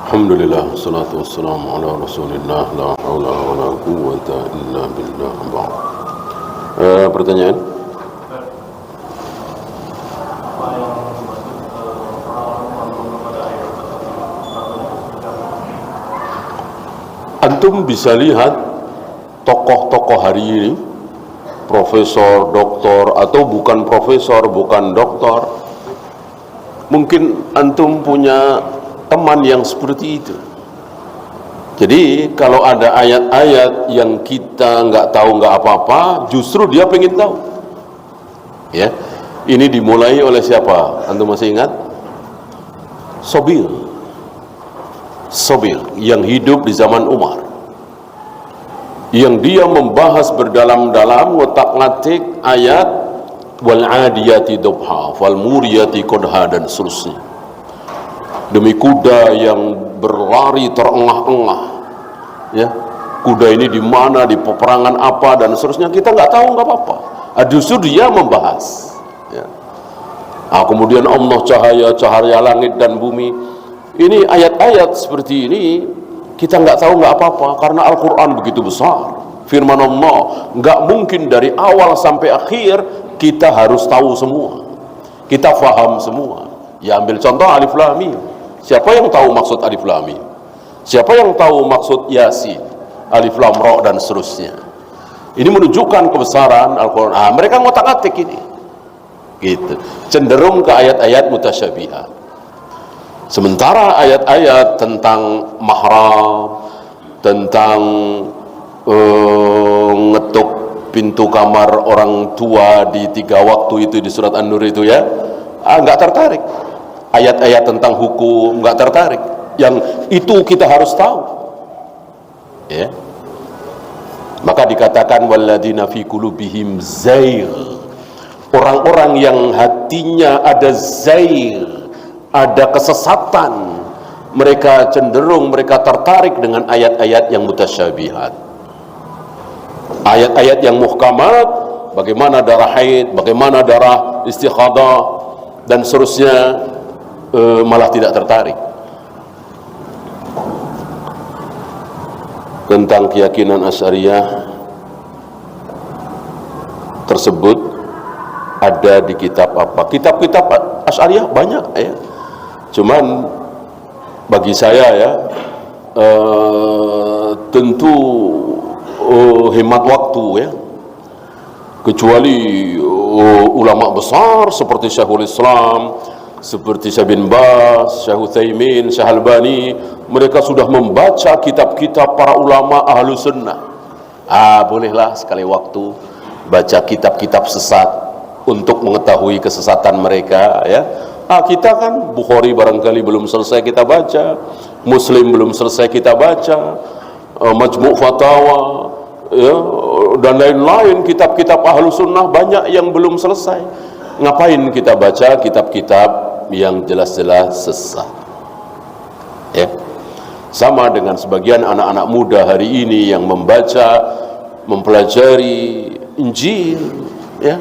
Alhamdulillah, salatu wassalamu ala rasulillah, la hawla wa la quwwata illa billah. Pertanyaan? Antum bisa lihat tokoh-tokoh hari ini, profesor, doktor, atau bukan profesor, bukan doktor. Mungkin antum punya teman yang seperti itu. Jadi kalau ada ayat-ayat yang kita nggak tahu nggak apa-apa, justru dia pengen tahu. Ya, ini dimulai oleh siapa? Antum masih ingat? Sobil yang hidup di zaman Umar, yang dia membahas berdalam-dalam ngotak-ngatik ayat wal adiyati dhabha wal muriyati qadha dan seterusnya. Demi kuda yang berlari terengah-engah, ya, kuda ini di mana, di peperangan apa dan seterusnya, kita nggak tahu, nggak apa-apa. Justru dia membahas, ya. Kemudian Allah cahaya langit dan bumi. Ini ayat-ayat seperti ini kita nggak tahu, nggak apa-apa, karena Al-Quran begitu besar, firman Allah, nggak mungkin dari awal sampai akhir kita harus tahu semua, kita faham semua. Ya, ambil contoh Alif Lam Mim. Siapa yang tahu maksud Alif Lam Mim? Siapa yang tahu maksud Yasin, Alif Lam Ra dan seterusnya? Ini menunjukkan kebesaran Al-Quran. Mereka ngotak-ngatik ini, gitu, cenderung ke ayat-ayat mutasyabihat. Sementara ayat-ayat tentang mahram, tentang ngetuk pintu kamar orang tua di 3 waktu itu di surat An-Nur itu, ya, nggak tertarik. Ayat-ayat tentang hukum nggak tertarik. Yang itu kita harus tahu, ya. Maka dikatakan walladzina fi qulubihim zaigh, orang-orang yang hatinya ada zaigh, ada kesesatan, mereka cenderung, mereka tertarik dengan ayat-ayat yang mutasyabihat. Ayat-ayat yang muhkamat, bagaimana darah haid, bagaimana darah istikhadah dan seterusnya, malah tidak tertarik. Tentang keyakinan Asy'ariyah tersebut ada di kitab apa? Kitab-kitab Asy'ariyah banyak, ya. Cuman bagi saya, ya, tentu hemat waktu, ya. Kecuali ulama besar seperti Syekhul Islam, seperti Syekh bin Baz, Syekh Utsaimin, Syekh Albani, mereka sudah membaca kitab-kitab para ulama ahlu sunnah. Bolehlah sekali waktu baca kitab-kitab sesat untuk mengetahui kesesatan mereka, ya. Kita kan Bukhari barangkali belum selesai kita baca, Muslim belum selesai kita baca, Majmu' Fatawa, ya, dan lain-lain kitab-kitab ahlu sunnah banyak yang belum selesai. Ngapain kita baca kitab-kitab yang jelas-jelas sesat, ya? Sama dengan sebagian anak-anak muda hari ini yang membaca, mempelajari Injil, ya.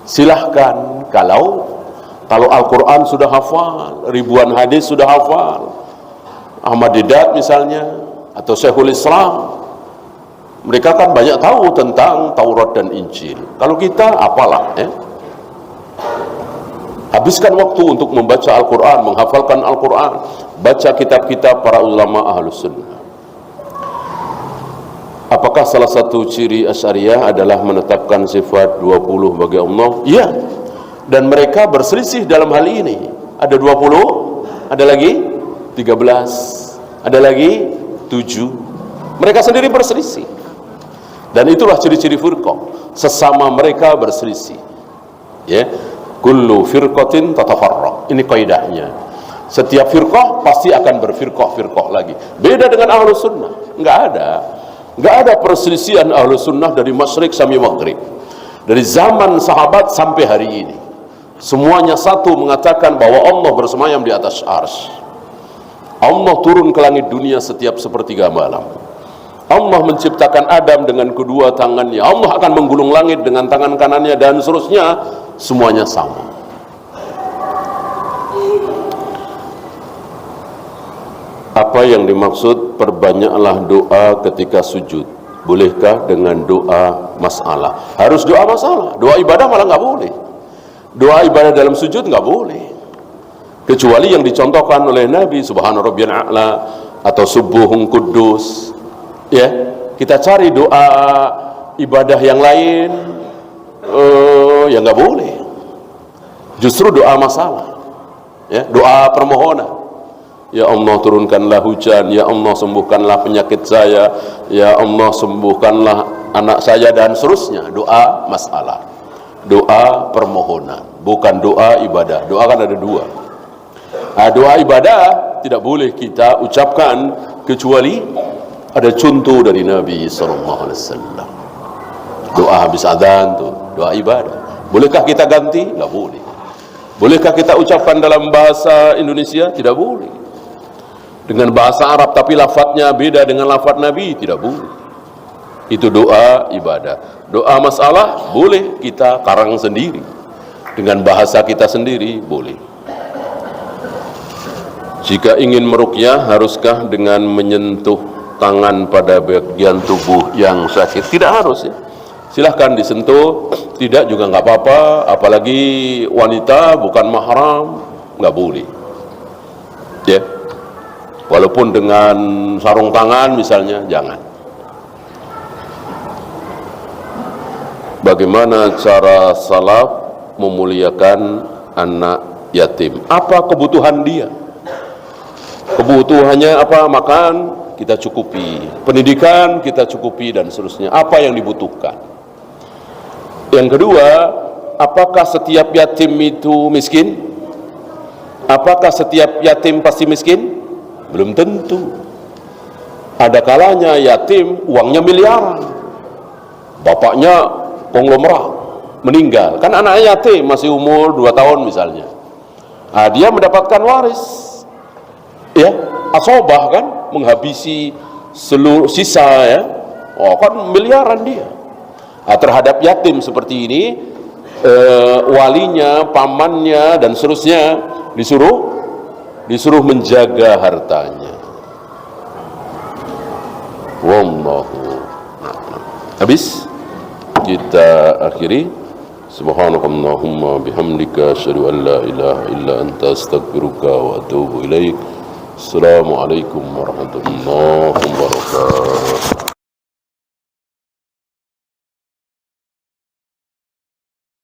Silahkan, kalau Al-Quran sudah hafal, ribuan hadis sudah hafal, Ahmad Didat misalnya, atau Syekhul Islam, mereka kan banyak tahu tentang Taurat dan Injil. Kalau kita apalah, ya. Habiskan waktu untuk membaca Al-Quran, menghafalkan Al-Quran, baca kitab-kitab para ulama ahlus sunnah. Apakah salah satu ciri Asy'ariyah adalah menetapkan sifat 20 bagi Allah? Iya. Dan mereka berselisih dalam hal ini. Ada 20, ada lagi 13, ada lagi 7. Mereka sendiri berselisih. Dan itulah ciri-ciri firqah. Sesama mereka berselisih, ya. Kullu firqatin tatafarraq. Ini kaidahnya. Setiap firqah pasti akan berfirqah-firqah lagi. Beda dengan ahlus sunnah. Nggak ada perselisihan ahlus sunnah dari masyrik sampai maghrib. Dari zaman sahabat sampai hari ini, semuanya satu mengatakan bahwa Allah bersemayam di atas arsy. Allah turun ke langit dunia setiap sepertiga malam. Allah menciptakan Adam dengan kedua tangannya. Allah akan menggulung langit dengan tangan kanannya dan seterusnya. Semuanya sama. Apa yang dimaksud perbanyaklah doa ketika sujud? Bolehkah dengan doa masalah? Harus doa masalah. Doa ibadah malah nggak boleh. Doa ibadah dalam sujud nggak boleh. Kecuali yang dicontohkan oleh Nabi, Subhana Rabbiyal A'la atau Subuhun Kudus. Ya, kita cari doa ibadah yang lain, ya nggak boleh. Justru doa masalah, ya, doa permohonan. Ya Allah turunkanlah hujan, ya Allah sembuhkanlah penyakit saya, ya Allah sembuhkanlah anak saya, dan seterusnya. Doa masalah, doa permohonan, bukan doa ibadah. Doa kan ada dua. Nah, doa ibadah tidak boleh kita ucapkan kecuali ada contoh dari Nabi SAW. Doa habis adzan tuh doa ibadah. Bolehkah kita ganti? Nggak boleh. Bolehkah kita ucapkan dalam bahasa Indonesia? Tidak boleh. Dengan bahasa Arab tapi lafadznya beda dengan lafadz Nabi, tidak boleh. Itu doa ibadah. Doa masalah boleh kita karang sendiri dengan bahasa kita sendiri, boleh. Jika ingin meruqyah, haruskah dengan menyentuh tangan pada bagian tubuh yang sakit? Tidak harus, ya. Silahkan disentuh, tidak juga nggak apa-apa. Apalagi wanita bukan mahram, nggak boleh, ya. Walaupun dengan sarung tangan misalnya, jangan. Bagaimana cara salaf memuliakan anak yatim? Apa kebutuhan dia? Kebutuhannya apa? Makan, kita cukupi. Pendidikan, kita cukupi, dan seterusnya. Apa yang dibutuhkan? Yang kedua, apakah setiap yatim itu miskin? Apakah setiap yatim pasti miskin? Belum tentu. Ada kalanya yatim uangnya miliaran, bapaknya konglomerat, meninggal. Kan anaknya yatim, masih umur 2 tahun misalnya. Nah, dia mendapatkan waris, ya, asobah kan, menghabisi seluruh sisa, ya. Oh, kan miliaran dia. Nah, terhadap yatim seperti ini, walinya, pamannya, dan seterusnya disuruh menjaga hartanya. Wallahu a'lam. Habis kita akhiri. Subhanakallahumma bihamdika asyhadu an la ilaha illa anta astaghfiruka wa atubu ilaik. Assalamualaikum warahmatullahi wabarakatuh.